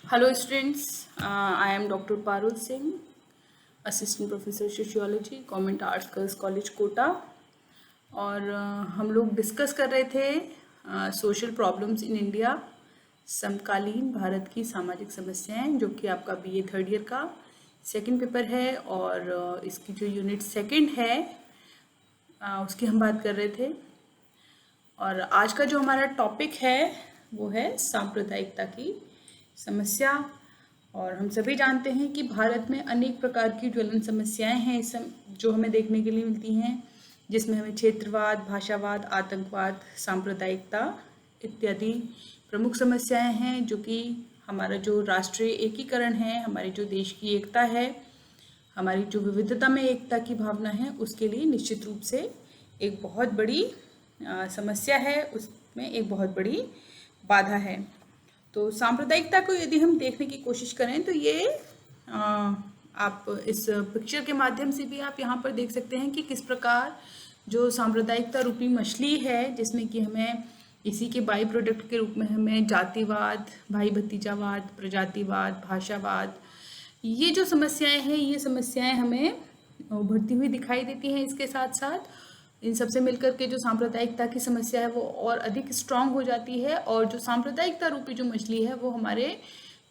Hello students, I am Dr. Parul Singh, Assistant Professor Sociology, Government Arts Girls College Kota. और हम लोग discuss कर रहे थे सोशल प्रॉब्लम्स इन इंडिया, समकालीन भारत की सामाजिक समस्याएं, जो कि आपका बीए थर्ड ईयर का सेकंड पेपर है। और इसकी जो यूनिट सेकंड है उसकी हम बात कर रहे थे। और आज का जो हमारा टॉपिक है वो है सांप्रदायिकता की समस्या। और हम सभी जानते हैं कि भारत में अनेक प्रकार की ज्वलन समस्याएं हैं जो हमें देखने के लिए मिलती हैं, जिसमें हमें क्षेत्रवाद, भाषावाद, आतंकवाद, सांप्रदायिकता इत्यादि प्रमुख समस्याएं हैं, जो कि हमारा जो राष्ट्रीय एकीकरण है, हमारे जो देश की एकता है, हमारी जो विविधता में एकता की भावना है, उसके लिए निश्चित रूप से एक बहुत बड़ी समस्या है, उसमें एक बहुत बड़ी बाधा है। तो सांप्रदायिकता को यदि हम देखने की कोशिश करें तो ये आप इस पिक्चर के माध्यम से भी आप यहाँ पर देख सकते हैं कि किस प्रकार जो सांप्रदायिकता रूपी मछली है, जिसमें कि हमें इसी के बाई प्रोडक्ट के रूप में हमें जातिवाद, भाई भतीजावाद, प्रजातिवाद, भाषावाद, ये जो समस्याएं हैं, ये समस्याएं हमें उभरती हुई दिखाई देती हैं। इसके साथ साथ इन सबसे मिलकर के जो सांप्रदायिकता की समस्या है वो और अधिक स्ट्रांग हो जाती है, और जो सांप्रदायिकता रूपी जो मछली है वो हमारे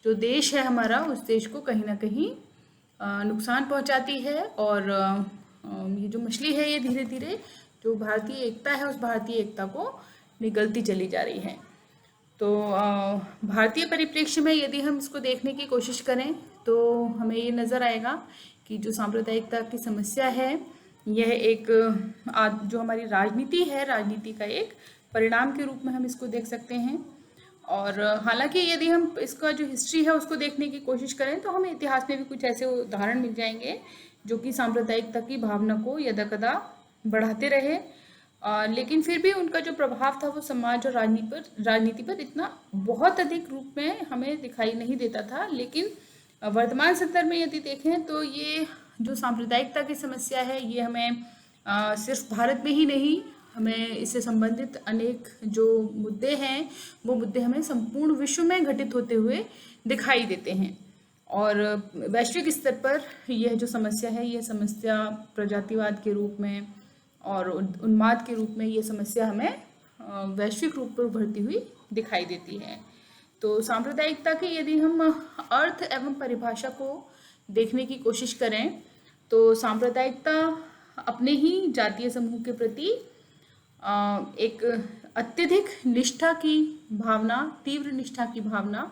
जो देश है हमारा, उस देश को कहीं ना कहीं नुकसान पहुंचाती है। और ये जो मछली है ये धीरे धीरे जो भारतीय एकता है, उस भारतीय एकता को निगलती चली जा रही है। तो भारतीय परिप्रेक्ष्य में यदि हम इसको देखने की कोशिश करें तो हमें ये नज़र आएगा कि जो सांप्रदायिकता की समस्या है, यह एक जो हमारी राजनीति है, राजनीति का एक परिणाम के रूप में हम इसको देख सकते हैं। और हालांकि यदि हम इसका जो हिस्ट्री है उसको देखने की कोशिश करें तो हमें इतिहास में भी कुछ ऐसे उदाहरण मिल जाएंगे जो कि सांप्रदायिकता की भावना को यदाकदा बढ़ाते रहे, लेकिन फिर भी उनका जो प्रभाव था वो समाज और राजनीति पर इतना बहुत अधिक रूप में हमें दिखाई नहीं देता था। लेकिन वर्तमान संदर्भ में यदि देखें तो ये जो सांप्रदायिकता की समस्या है, ये हमें सिर्फ भारत में ही नहीं, हमें इससे संबंधित अनेक जो मुद्दे हैं वो मुद्दे हमें संपूर्ण विश्व में घटित होते हुए दिखाई देते हैं। और वैश्विक स्तर पर यह जो समस्या है, यह समस्या प्रजातिवाद के रूप में और उन्माद के रूप में ये समस्या हमें वैश्विक रूप पर उभरती हुई दिखाई देती है। तो सांप्रदायिकता की यदि हम अर्थ एवं परिभाषा को देखने की कोशिश करें तो सांप्रदायिकता अपने ही जातीय समूह के प्रति एक अत्यधिक निष्ठा की भावना, तीव्र निष्ठा की भावना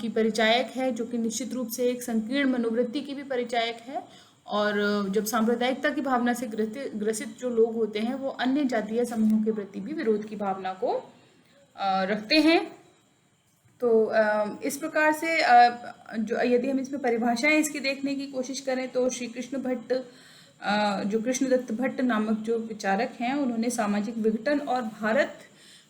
की परिचायक है, जो कि निश्चित रूप से एक संकीर्ण मनोवृत्ति की भी परिचायक है। और जब सांप्रदायिकता की भावना से ग्रसित जो लोग होते हैं वो अन्य जातीय समूहों के प्रति भी विरोध की भावना को रखते हैं। तो इस प्रकार से जो यदि हम इसमें परिभाषाएं इसकी देखने की कोशिश करें तो श्री कृष्ण भट्ट, जो कृष्णदत्त भट्ट नामक जो विचारक हैं, उन्होंने सामाजिक विघटन और भारत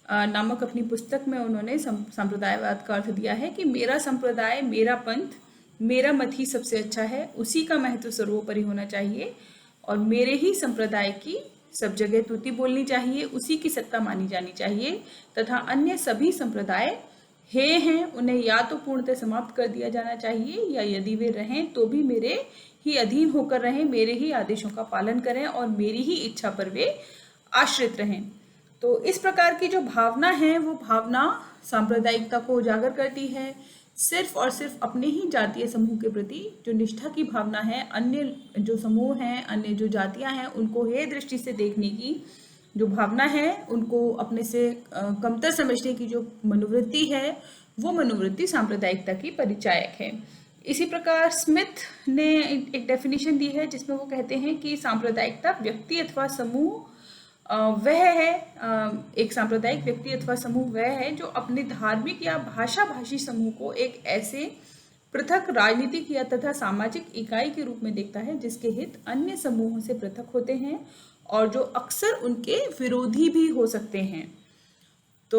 नामक अपनी पुस्तक में उन्होंने संप्रदायवाद का अर्थ दिया है कि मेरा संप्रदाय, मेरा पंथ, मेरा मत ही सबसे अच्छा है, उसी का महत्व सर्वोपरि होना चाहिए और मेरे ही संप्रदाय की सब जगह तूती बोलनी चाहिए, उसी की सत्ता मानी जानी चाहिए तथा अन्य सभी संप्रदाय हे हैं उन्हें या तो पूर्णतः समाप्त कर दिया जाना चाहिए या यदि वे रहें तो भी मेरे ही अधीन होकर रहें, मेरे ही आदेशों का पालन करें और मेरी ही इच्छा पर वे आश्रित रहें। तो इस प्रकार की जो भावना है वो भावना सांप्रदायिकता को उजागर करती है, सिर्फ और सिर्फ अपने ही जातीय समूह के प्रति जो निष्ठा की भावना है, अन्य जो समूह हैं, अन्य जो जातियां हैं, उनको हे दृष्टि से देखने की जो भावना है, उनको अपने से कमतर समझने की जो मनोवृत्ति है, वो मनोवृत्ति सांप्रदायिकता की परिचायक है। इसी प्रकार स्मिथ ने एक डेफिनेशन दी है जिसमें वो कहते हैं कि सांप्रदायिकता व्यक्ति अथवा समूह वह है, एक सांप्रदायिक व्यक्ति अथवा समूह वह है जो अपने धार्मिक या भाषा भाषी समूह को एक ऐसे पृथक राजनीतिक या तथा सामाजिक इकाई के रूप में देखता है जिसके हित अन्य समूहों से पृथक होते हैं और जो अक्सर उनके विरोधी भी हो सकते हैं। तो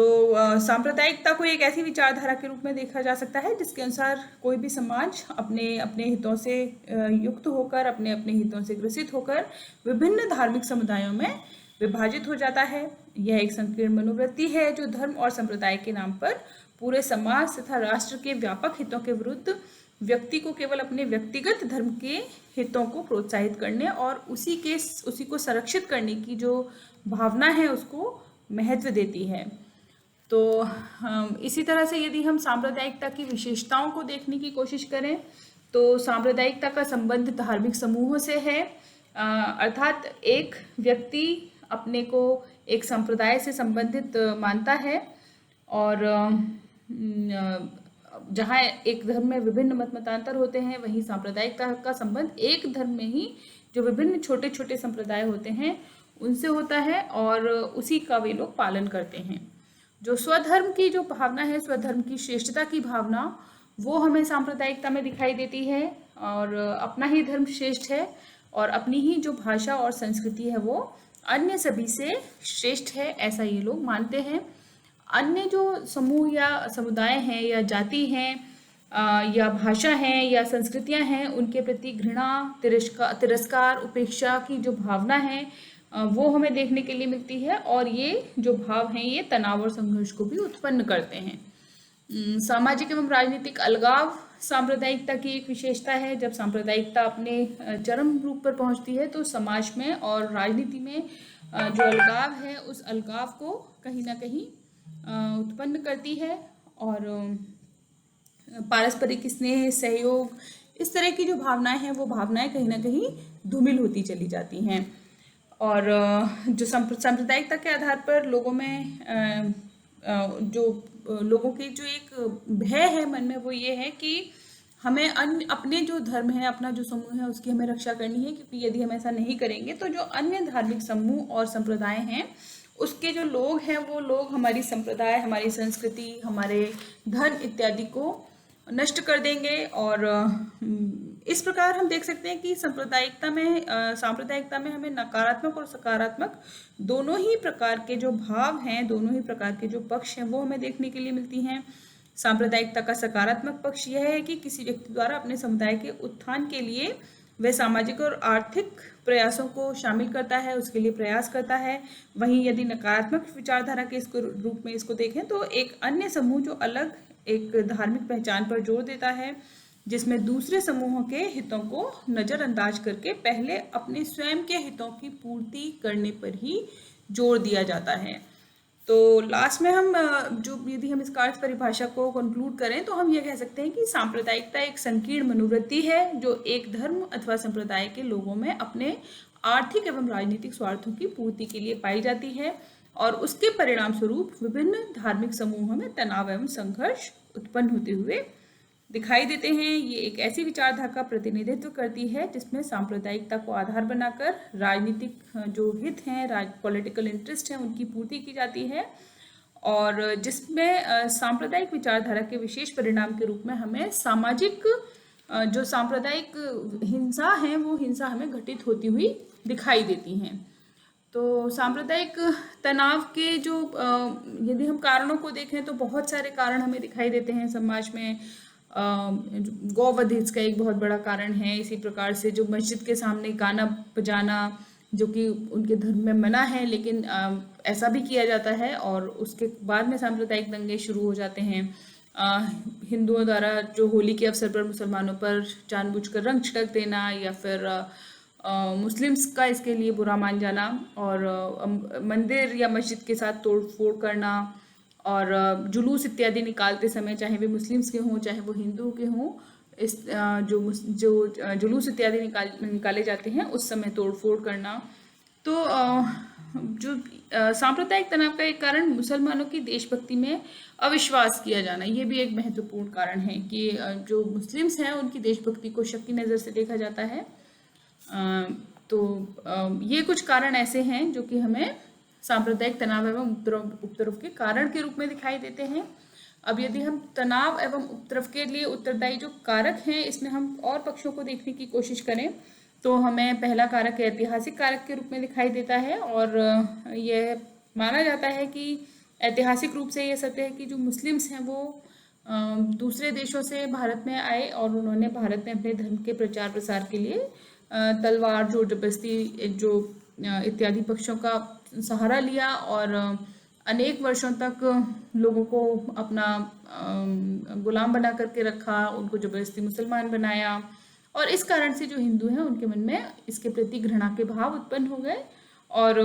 सांप्रदायिकता को एक ऐसी विचारधारा के रूप में देखा जा सकता है जिसके अनुसार कोई भी समाज अपने अपने हितों से युक्त होकर, अपने अपने हितों से ग्रसित होकर विभिन्न धार्मिक समुदायों में विभाजित हो जाता है। यह एक संकीर्ण मनोवृत्ति है जो धर्म और संप्रदाय के नाम पर पूरे समाज तथा राष्ट्र के व्यापक हितों के विरुद्ध व्यक्ति को केवल अपने व्यक्तिगत धर्म के हितों को प्रोत्साहित करने और उसी को संरक्षित करने की जो भावना है उसको महत्व देती है। तो इसी तरह से यदि हम सांप्रदायिकता की विशेषताओं को देखने की कोशिश करें तो सांप्रदायिकता का संबंध धार्मिक समूहों से है, अर्थात एक व्यक्ति अपने को एक संप्रदाय से संबंधित मानता है और जहाँ एक धर्म में विभिन्न मत मतांतर होते हैं वहीं सांप्रदायिकता का संबंध एक धर्म में ही जो विभिन्न छोटे छोटे संप्रदाय होते हैं उनसे होता है और उसी का वे लोग पालन करते हैं। जो स्वधर्म की जो भावना है, स्वधर्म की श्रेष्ठता की भावना, वो हमें सांप्रदायिकता में दिखाई देती है और अपना ही धर्म श्रेष्ठ है और अपनी ही जो भाषा और संस्कृति है वो अन्य सभी से श्रेष्ठ है, ऐसा ये लोग मानते हैं। अन्य जो समूह या समुदाय हैं या जाति हैं या भाषा हैं या संस्कृतियां हैं उनके प्रति घृणा, तिरस्कार, उपेक्षा की जो भावना है वो हमें देखने के लिए मिलती है और ये जो भाव हैं ये तनाव और संघर्ष को भी उत्पन्न करते हैं। सामाजिक एवं राजनीतिक अलगाव सांप्रदायिकता की एक विशेषता है। जब सांप्रदायिकता अपने चरम रूप पर पहुंचती है तो समाज में और राजनीति में जो अलगाव है उस अलगाव को कहीं ना कहीं उत्पन्न करती है और पारस्परिक स्नेह, सहयोग, इस तरह की जो भावनाएं हैं वो भावनाएं कहीं ना कहीं धूमिल होती चली जाती हैं। और जो सांप्रदायिकता के आधार पर लोगों में जो लोगों की जो एक भय है मन में वो ये है कि हमें अपने जो धर्म है, अपना जो समूह है उसकी हमें रक्षा करनी है, क्योंकि यदि हम ऐसा नहीं करेंगे तो जो अन्य धार्मिक समूह और संप्रदाय हैं उसके जो लोग हैं वो लोग हमारी संप्रदाय, हमारी संस्कृति, हमारे धन इत्यादि को नष्ट कर देंगे। और इस प्रकार हम देख सकते हैं कि सांप्रदायिकता में हमें नकारात्मक और सकारात्मक दोनों ही प्रकार के जो भाव हैं, दोनों ही प्रकार के जो पक्ष हैं वो हमें देखने के लिए मिलती हैं। सांप्रदायिकता का सकारात्मक पक्ष यह है कि किसी व्यक्ति द्वारा अपने समुदाय के उत्थान के लिए वह सामाजिक और आर्थिक प्रयासों को शामिल करता है, उसके लिए प्रयास करता है। वहीं यदि नकारात्मक विचारधारा के रूप में इसको देखें तो एक अन्य समूह जो अलग एक धार्मिक पहचान पर जोर देता है, जिसमें दूसरे समूहों के हितों को नज़रअंदाज करके पहले अपने स्वयं के हितों की पूर्ति करने पर ही जोर दिया जाता है। तो लास्ट में हम यदि हम इसका अर्थ परिभाषा को कंक्लूड करें तो हम ये कह सकते हैं कि सांप्रदायिकता एक संकीर्ण मनोवृत्ति है जो एक धर्म अथवा संप्रदाय के लोगों में अपने आर्थिक एवं राजनीतिक स्वार्थों की पूर्ति के लिए पाई जाती है और उसके परिणाम स्वरूप विभिन्न धार्मिक समूहों में तनाव एवं संघर्ष उत्पन्न होते हुए दिखाई देते हैं। ये एक ऐसी विचारधारा का प्रतिनिधित्व करती है जिसमें सांप्रदायिकता को आधार बनाकर राजनीतिक जो हित हैं, पॉलिटिकल इंटरेस्ट हैं, उनकी पूर्ति की जाती है और जिसमें सांप्रदायिक विचारधारा के विशेष परिणाम के रूप में हमें सामाजिक जो सांप्रदायिक हिंसा है वो हिंसा हमें घटित होती हुई दिखाई देती हैं। तो सांप्रदायिक तनाव के जो यदि हम कारणों को देखें तो बहुत सारे कारण हमें दिखाई देते हैं समाज में। गौवध इसका एक बहुत बड़ा कारण है। इसी प्रकार से जो मस्जिद के सामने गाना बजाना जो कि उनके धर्म में मना है लेकिन ऐसा भी किया जाता है और उसके बाद में सांप्रदायिक दंगे शुरू हो जाते हैं। हिंदुओं द्वारा जो होली के अवसर पर मुसलमानों पर जानबूझकर रंग छिड़क देना या फिर मुस्लिम्स का इसके लिए बुरा मान जाना और मंदिर या मस्जिद के साथ तोड़ फोड़ करना और जुलूस इत्यादि निकालते समय चाहे वे मुस्लिम्स के हों चाहे वो हिंदू के हों, इस जो जुलूस इत्यादि निकाले जाते हैं उस समय तोड़ फोड़ करना। तो जो सांप्रदायिक तनाव का एक कारण मुसलमानों की देशभक्ति में अविश्वास किया जाना, ये भी एक महत्वपूर्ण कारण है कि जो मुस्लिम्स हैं उनकी देशभक्ति को शक की नज़र से देखा जाता है। तो ये कुछ कारण ऐसे हैं जो कि हमें सांप्रदायिक तनाव एवं उपद्रव के कारण के रूप में दिखाई देते हैं। अब यदि हम तनाव एवं उपद्रव के लिए उत्तरदायी जो कारक हैं इसमें हम और पक्षों को देखने की कोशिश करें तो हमें पहला कारक ऐतिहासिक कारक के रूप में दिखाई देता है और यह माना जाता है कि ऐतिहासिक रूप से ये सत्य है कि जो मुस्लिम्स हैं वो दूसरे देशों से भारत में आए और उन्होंने भारत में अपने धर्म के प्रचार प्रसार के लिए तलवार, जोर जबरदस्ती जो इत्यादि पक्षों का सहारा लिया और अनेक वर्षों तक लोगों को अपना गुलाम बना करके रखा, उनको ज़बरदस्ती मुसलमान बनाया, और इस कारण से जो हिंदू हैं उनके मन में इसके प्रति घृणा के भाव उत्पन्न हो गए। और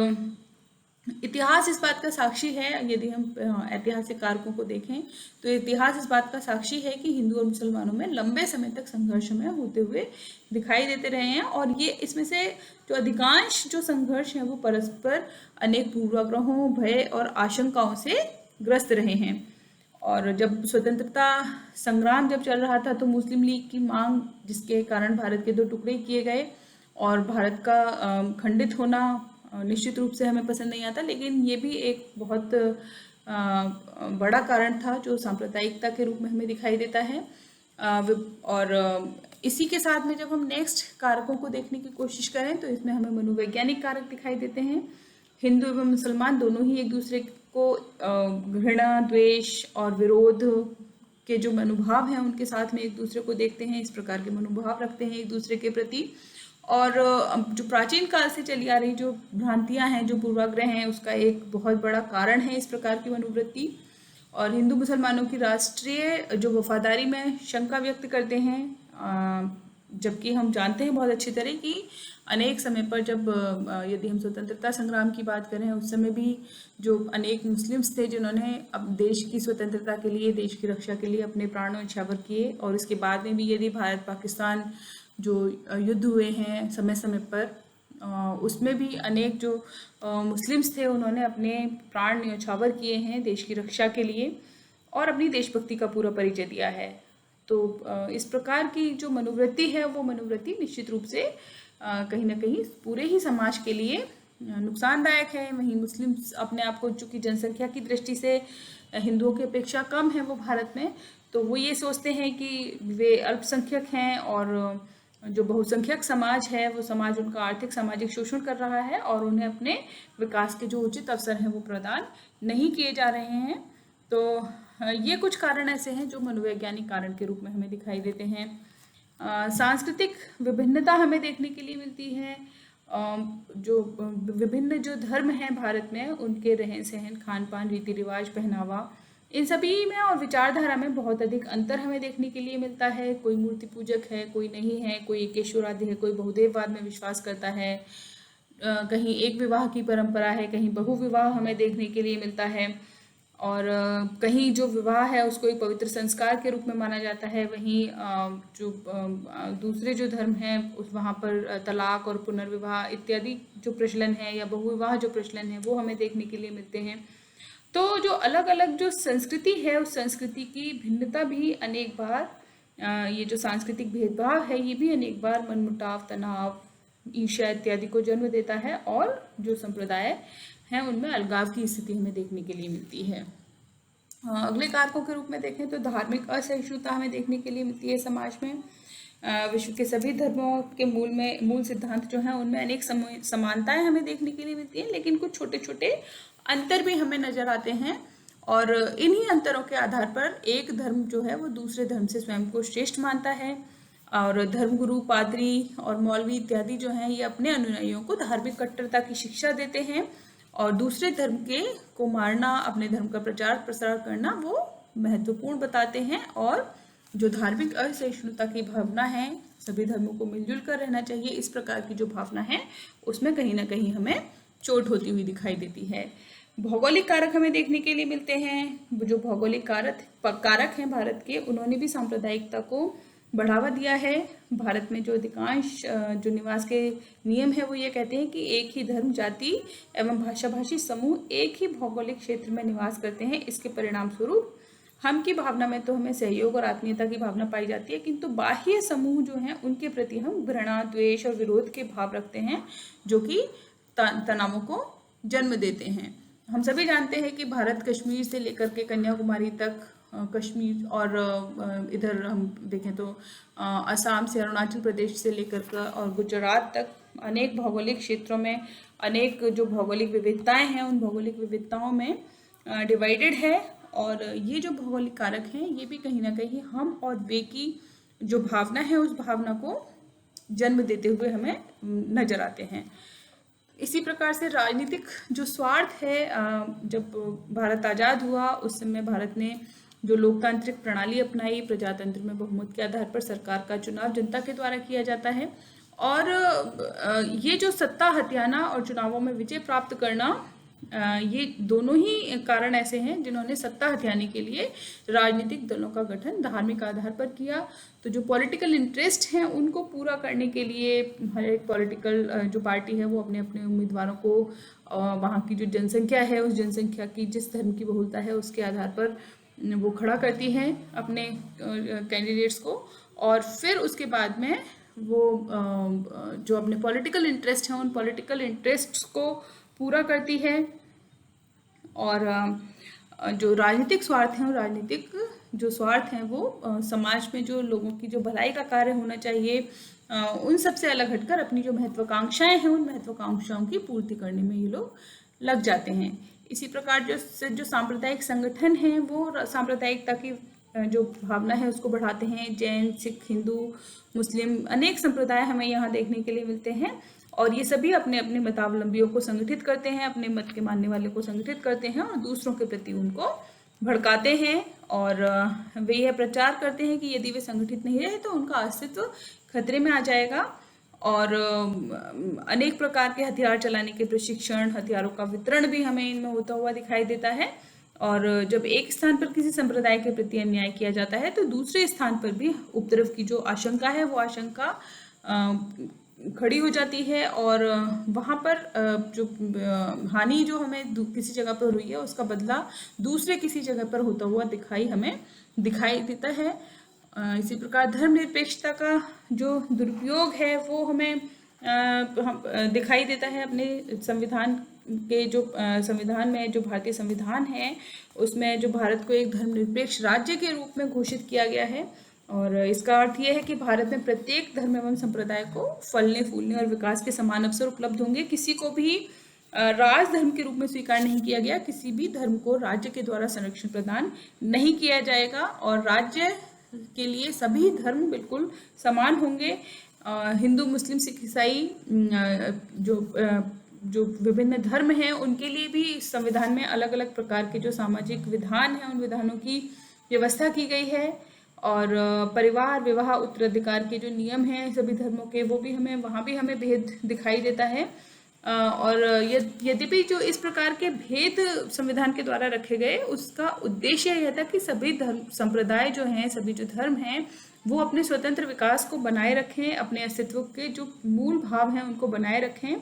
इतिहास इस बात का साक्षी है, यदि हम ऐतिहासिक कारकों को देखें तो इतिहास इस बात का साक्षी है कि हिंदू और मुसलमानों में लंबे समय तक संघर्ष में होते हुए दिखाई देते रहे हैं। और ये इसमें से जो अधिकांश जो संघर्ष हैं वो परस्पर अनेक पूर्वाग्रहों, भय और आशंकाओं से ग्रस्त रहे हैं। और जब स्वतंत्रता संग्राम जब चल रहा था तो मुस्लिम लीग की मांग, जिसके कारण भारत के 2 टुकड़े किए गए और भारत का खंडित होना निश्चित रूप से हमें पसंद नहीं आता, लेकिन ये भी एक बहुत बड़ा कारण था जो सांप्रदायिकता के रूप में हमें दिखाई देता है। और इसी के साथ में जब हम नेक्स्ट कारकों को देखने की कोशिश करें तो इसमें हमें मनोवैज्ञानिक कारक दिखाई देते हैं। हिंदू एवं मुसलमान दोनों ही एक दूसरे को घृणा, द्वेष और विरोध के जो मनोभाव हैं उनके साथ में एक दूसरे को देखते हैं, इस प्रकार के मनोभाव रखते हैं एक दूसरे के प्रति। और जो प्राचीन काल से चली आ रही जो भ्रांतियां हैं, जो पूर्वाग्रह हैं, उसका एक बहुत बड़ा कारण है इस प्रकार की मनोवृत्ति। और हिंदू मुसलमानों की राष्ट्रीय जो वफादारी में शंका व्यक्त करते हैं, जबकि हम जानते हैं बहुत अच्छी तरह कि अनेक समय पर जब यदि हम स्वतंत्रता संग्राम की बात करें, उस समय भी जो अनेक मुस्लिम्स थे जिन्होंने अब देश की स्वतंत्रता के लिए, देश की रक्षा के लिए अपने प्राण न्यौछावर किए। और इसके बाद में भी यदि भारत पाकिस्तान जो युद्ध हुए हैं समय समय पर, उसमें भी अनेक जो मुस्लिम्स थे उन्होंने अपने प्राण न्यौछावर किए हैं देश की रक्षा के लिए और अपनी देशभक्ति का पूरा परिचय दिया है। तो इस प्रकार की जो मनोवृत्ति है वो मनोवृत्ति निश्चित रूप से कहीं ना कहीं पूरे ही समाज के लिए नुकसानदायक है। वहीं मुस्लिम अपने आप को, चूँकि जनसंख्या की दृष्टि से हिंदुओं की अपेक्षा कम है वो भारत में, तो वो ये सोचते हैं कि वे अल्पसंख्यक हैं और जो बहुसंख्यक समाज है वो समाज उनका आर्थिक सामाजिक शोषण कर रहा है और उन्हें अपने विकास के जो उचित अवसर हैं वो प्रदान नहीं किए जा रहे हैं। तो ये कुछ कारण ऐसे हैं जो मनोवैज्ञानिक कारण के रूप में हमें दिखाई देते हैं। सांस्कृतिक विभिन्नता हमें देखने के लिए मिलती है। जो विभिन्न जो धर्म हैं भारत में, उनके रहन सहन, खान पान, रीति रिवाज, पहनावा, इन सभी में और विचारधारा में बहुत अधिक अंतर हमें देखने के लिए मिलता है। कोई मूर्ति पूजक है, कोई नहीं है, कोई एकेश्वराध्य है, कोई बहुदेववाद में विश्वास करता है, कहीं एक विवाह की परंपरा है, कहीं बहुविवाह हमें देखने के लिए मिलता है। और कहीं जो विवाह है उसको एक पवित्र संस्कार के रूप में माना जाता है, वहीं जो दूसरे जो धर्म हैं उस वहाँ पर तलाक और पुनर्विवाह इत्यादि जो प्रचलन है या बहुविवाह जो प्रचलन है वो हमें देखने के लिए मिलते हैं। तो जो अलग अलग जो संस्कृति है उस संस्कृति की भिन्नता भी अनेक बार, ये जो सांस्कृतिक भेदभाव है ये भी अनेक बार मनमुटाव, तनाव, ईर्ष्या इत्यादि को जन्म देता है और जो संप्रदाय हैं उनमें अलगाव की स्थिति हमें देखने के लिए मिलती है। अगले कारकों के रूप में देखें तो धार्मिक असहिष्णुता हमें देखने के लिए मिलती है समाज में। विश्व के सभी धर्मों के मूल सिद्धांत जो हैं उनमें अनेक समानताएं हमें देखने के लिए मिलती हैं, लेकिन कुछ छोटे छोटे अंतर भी हमें नजर आते हैं। और इन्हीं अंतरों के आधार पर एक धर्म जो है वो दूसरे धर्म से स्वयं को श्रेष्ठ मानता है और धर्मगुरु, पादरी और मौलवी इत्यादि जो हैं ये अपने अनुयायियों को धार्मिक कट्टरता की शिक्षा देते हैं और दूसरे धर्म के को मारना, अपने धर्म का प्रचार प्रसार करना वो महत्वपूर्ण बताते हैं। और जो धार्मिक असहिष्णुता की भावना है, सभी धर्मों को मिलजुल कर रहना चाहिए, इस प्रकार की जो भावना है उसमें कहीं ना कहीं हमें चोट होती हुई दिखाई देती है। भौगोलिक कारक हमें देखने के लिए मिलते हैं। जो भौगोलिक कारक हैं भारत के, उन्होंने भी सांप्रदायिकता को बढ़ावा दिया है। भारत में जो अधिकांश जो निवास के नियम है वो ये कहते हैं कि एक ही धर्म, जाति एवं भाषाभाषी समूह एक ही भौगोलिक क्षेत्र में निवास करते हैं। इसके परिणाम स्वरूप हम की भावना में तो हमें सहयोग और आत्मीयता की भावना पाई जाती है, किंतु बाह्य समूह जो हैं उनके प्रति हम घृणा, द्वेष और विरोध के भाव रखते हैं, जो कि तनावों को जन्म देते हैं। हम सभी जानते हैं कि भारत कश्मीर से लेकर के कन्याकुमारी तक, कश्मीर और इधर हम देखें तो असम से अरुणाचल प्रदेश से लेकर कर और गुजरात तक अनेक भौगोलिक क्षेत्रों में अनेक जो भौगोलिक विविधताएं हैं उन भौगोलिक विविधताओं में डिवाइडेड है। और ये जो भौगोलिक कारक हैं ये भी कहीं ना कहीं हम और वे की जो भावना है उस भावना को जन्म देते हुए हमें नजर आते हैं। इसी प्रकार से राजनीतिक जो स्वार्थ है, जब भारत आज़ाद हुआ उस समय भारत ने जो लोकतांत्रिक प्रणाली अपनाई, प्रजातंत्र में बहुमत के आधार पर सरकार का चुनाव जनता के द्वारा किया जाता है। और ये जो सत्ता हथियाना और चुनावों में विजय प्राप्त करना, ये दोनों ही कारण ऐसे हैं जिन्होंने सत्ता हथियाने के लिए राजनीतिक दलों का गठन धार्मिक आधार पर किया। तो जो पॉलिटिकल इंटरेस्ट हैं उनको पूरा करने के लिए हर एक पॉलिटिकल जो पार्टी है वो अपने अपने उम्मीदवारों को वहाँ की जो जनसंख्या है उस जनसंख्या की जिस धर्म की बहुलता है उसके आधार पर वो खड़ा करती हैं अपने कैंडिडेट्स को, और फिर उसके बाद में वो जो अपने पॉलिटिकल इंटरेस्ट हैं उन पॉलिटिकल इंटरेस्ट्स को पूरा करती है। और जो राजनीतिक स्वार्थ हैं, राजनीतिक जो स्वार्थ हैं वो समाज में जो लोगों की जो भलाई का कार्य होना चाहिए उन सबसे अलग हटकर अपनी जो महत्वाकांक्षाएं हैं उन महत्वाकांक्षाओं की पूर्ति करने में ये लोग लग जाते हैं। इसी प्रकार जो सांप्रदायिक संगठन हैं वो सांप्रदायिकता की जो भावना है उसको बढ़ाते हैं। जैन, सिख, हिंदू, मुस्लिम अनेक संप्रदाय हमें यहाँ देखने के लिए मिलते हैं, और ये सभी अपने अपने मतावलंबियों को संगठित करते हैं, अपने मत के मानने वाले को संगठित करते हैं और दूसरों के प्रति उनको भड़काते हैं। और वे यह प्रचार करते हैं कि यदि वे संगठित नहीं रहे तो उनका अस्तित्व खतरे में आ जाएगा। और अनेक प्रकार के हथियार चलाने के प्रशिक्षण, हथियारों का वितरण भी हमें इनमें होता हुआ दिखाई देता है। और जब एक स्थान पर किसी संप्रदाय के प्रति अन्याय किया जाता है तो दूसरे स्थान पर भी उपद्रव की जो आशंका है वो आशंका खड़ी हो जाती है, और वहाँ पर जो हानि जो हमें किसी जगह पर हुई है उसका बदला दूसरे किसी जगह पर होता हुआ हमें दिखाई देता है। इसी प्रकार धर्मनिरपेक्षता का जो दुरुपयोग है वो हमें दिखाई देता है अपने संविधान के जो संविधान में जो भारतीय संविधान है उसमें जो भारत को एक धर्मनिरपेक्ष राज्य के रूप में घोषित किया गया है। और इसका अर्थ यह है कि भारत में प्रत्येक धर्म एवं संप्रदाय को फलने फूलने और विकास के समान अवसर उपलब्ध होंगे। किसी को भी राजधर्म के रूप में स्वीकार नहीं किया गया, किसी भी धर्म को राज्य के द्वारा संरक्षण प्रदान नहीं किया जाएगा, और राज्य के लिए सभी धर्म बिल्कुल समान होंगे। हिंदू, मुस्लिम, सिख, ईसाई जो विभिन्न धर्म हैं उनके लिए भी संविधान में अलग अलग प्रकार के जो सामाजिक विधान हैं उन विधानों की व्यवस्था की गई है। और परिवार, विवाह, उत्तराधिकार के जो नियम हैं सभी धर्मों के वो भी वहाँ भी हमें भेद दिखाई देता है। और यद्यपि जो इस प्रकार के भेद संविधान के द्वारा रखे गए उसका उद्देश्य यह था कि सभी धर्म संप्रदाय जो हैं, सभी जो धर्म हैं वो अपने स्वतंत्र विकास को बनाए रखें, अपने अस्तित्व के जो मूल भाव हैं उनको बनाए रखें।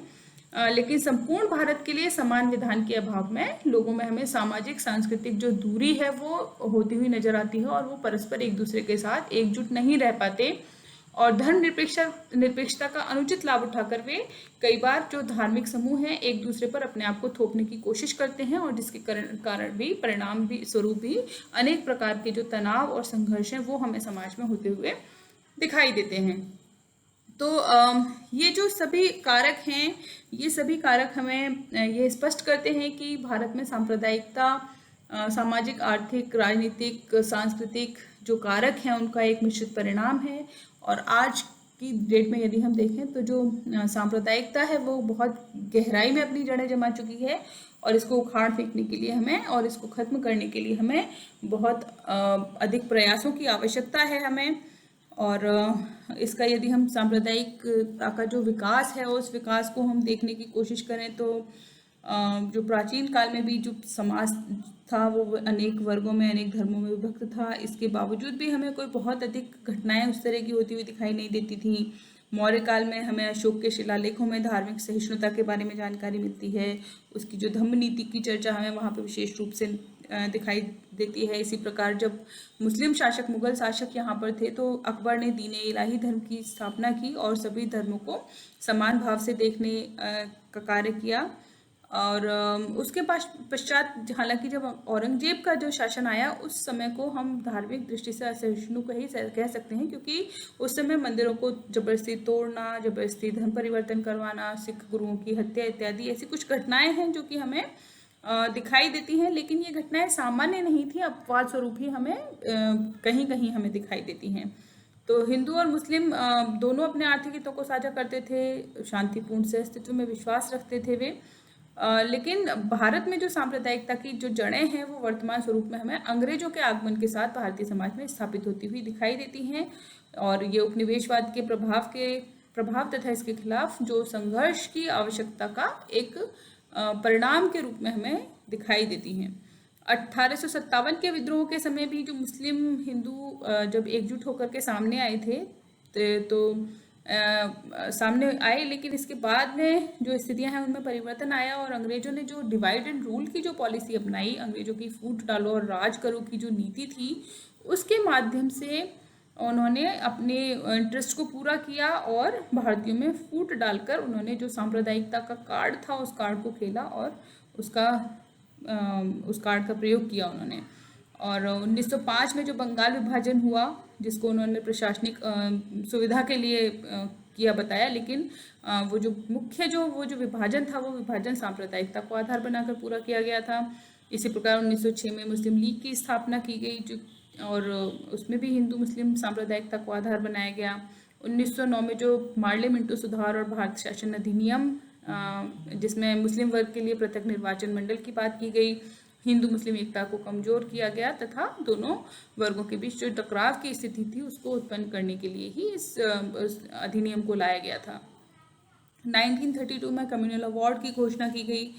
लेकिन संपूर्ण भारत के लिए समान विधान के अभाव में लोगों में हमें सामाजिक सांस्कृतिक जो दूरी है वो होती हुई नजर आती है, और वो परस्पर एक दूसरे के साथ एकजुट नहीं रह पाते। और निरपेक्षता का अनुचित लाभ उठाकर वे कई बार जो धार्मिक समूह हैं एक दूसरे पर अपने आप को थोपने की कोशिश करते हैं, और जिसके कारण भी परिणाम भी स्वरूप भी अनेक प्रकार के जो तनाव और संघर्ष हैं वो हमें समाज में होते हुए दिखाई देते हैं। तो ये जो सभी कारक हैं ये सभी कारक हमें ये स्पष्ट करते हैं कि भारत में सांप्रदायिकता सामाजिक, आर्थिक, राजनीतिक, सांस्कृतिक जो कारक हैं उनका एक मिश्रित परिणाम है। और आज की डेट में यदि हम देखें तो जो सांप्रदायिकता है वो बहुत गहराई में अपनी जड़ें जमा चुकी है, और इसको उखाड़ फेंकने के लिए हमें और इसको खत्म करने के लिए हमें बहुत अधिक प्रयासों की आवश्यकता है हमें। और इसका यदि हम सांप्रदायिकता का जो विकास है उस विकास को हम देखने की कोशिश करें तो जो प्राचीन काल में भी जो समाज था वो अनेक वर्गों में, अनेक धर्मों में विभक्त था। इसके बावजूद भी हमें कोई बहुत अधिक घटनाएं उस तरह की होती हुई दिखाई नहीं देती थी। मौर्य काल में हमें अशोक के शिलालेखों में धार्मिक सहिष्णुता के बारे में जानकारी मिलती है, उसकी जो धम्म नीति की चर्चा हमें वहाँ पर विशेष रूप से दिखाई देती है। इसी प्रकार जब मुस्लिम शासक, मुगल शासक यहाँ पर थे तो अकबर ने दीन-ए इलाही धर्म की स्थापना की और सभी धर्मों को समान भाव से देखने का कार्य किया। और उसके पश्चात हालांकि जब औरंगजेब का जो शासन आया उस समय को हम धार्मिक दृष्टि से असहिष्णु को ही कह सकते हैं, क्योंकि उस समय मंदिरों को जबरदस्ती तोड़ना, जबरदस्ती धर्म परिवर्तन करवाना, सिख गुरुओं की हत्या इत्यादि ऐसी कुछ घटनाएं हैं जो कि हमें दिखाई देती हैं। लेकिन ये घटनाएं सामान्य नहीं थी, अपवाद स्वरूप ही हमें कहीं कहीं हमें दिखाई देती हैं। तो हिंदू और मुस्लिम दोनों अपने आर्थिक हितों को साझा करते थे, शांतिपूर्ण से अस्तित्व में विश्वास रखते थे वे। लेकिन भारत में जो सांप्रदायिकता की जो जड़ें हैं वो वर्तमान स्वरूप में हमें अंग्रेजों के आगमन के साथ भारतीय समाज में स्थापित होती हुई दिखाई देती हैं, और ये उपनिवेशवाद के प्रभाव तथा इसके खिलाफ जो संघर्ष की आवश्यकता का एक परिणाम के रूप में हमें दिखाई देती हैं। 1857 के विद्रोह के समय भी जो मुस्लिम हिंदू जब एकजुट होकर के सामने आए थे तो सामने आए, लेकिन इसके बाद में जो स्थितियां हैं उनमें परिवर्तन आया, और अंग्रेजों ने जो डिवाइड एंड रूल की जो पॉलिसी अपनाई, अंग्रेजों की फूट डालो और राज करो की जो नीति थी, उसके माध्यम से उन्होंने अपने इंटरेस्ट को पूरा किया और भारतीयों में फूट डालकर उन्होंने जो सांप्रदायिकता का कार्ड था उस कार्ड को खेला और उस कार्ड का प्रयोग किया उन्होंने। और 1905 में जो बंगाल विभाजन हुआ, जिसको उन्होंने प्रशासनिक सुविधा के लिए किया बताया, लेकिन वो जो विभाजन था वो विभाजन सांप्रदायिकता को आधार बनाकर पूरा किया गया था। इसी प्रकार 1906 में मुस्लिम लीग की स्थापना की गई, और उसमें भी हिंदू मुस्लिम सांप्रदायिकता को आधार बनाया गया। 1909 में जो मार्ले मिंटो सुधार और भारत शासन अधिनियम, जिसमें मुस्लिम वर्ग के लिए पृथक निर्वाचन मंडल की बात की गई, हिंदू मुस्लिम एकता को कमजोर किया गया तथा दोनों वर्गों के बीच जो टकराव की स्थिति थी उसको उत्पन्न करने के लिए ही इस अधिनियम को लाया गया था। 1932 में कम्युनल अवार्ड की घोषणा की गई,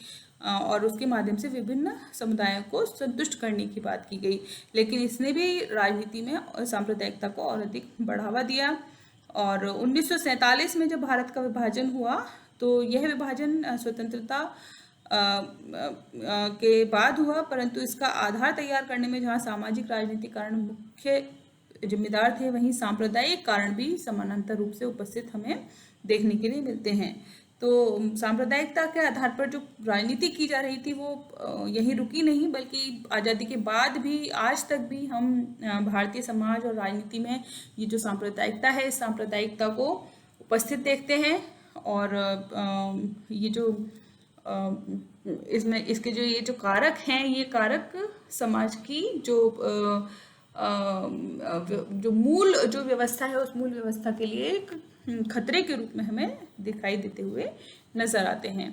और उसके माध्यम से विभिन्न समुदायों को संतुष्ट करने की बात की गई, लेकिन इसने भी राजनीति में सांप्रदायिकता को और अधिक बढ़ावा दिया। और 1947 में जब भारत का विभाजन हुआ तो यह विभाजन स्वतंत्रता के बाद हुआ, परंतु इसका आधार तैयार करने में जहाँ सामाजिक राजनीतिक कारण मुख्य जिम्मेदार थे, वहीं सांप्रदायिक कारण भी समानांतर रूप से उपस्थित हमें देखने के लिए मिलते हैं। तो सांप्रदायिकता के आधार पर जो राजनीति की जा रही थी वो यहीं रुकी नहीं, बल्कि आज़ादी के बाद भी आज तक भी हम भारतीय समाज और राजनीति में ये जो सांप्रदायिकता है, इस सांप्रदायिकता को उपस्थित देखते हैं। और ये जो इसमें इसके ये जो कारक हैं, ये कारक समाज की जो मूल जो व्यवस्था है उस मूल व्यवस्था के लिए एक खतरे के रूप में हमें दिखाई देते हुए नजर आते हैं।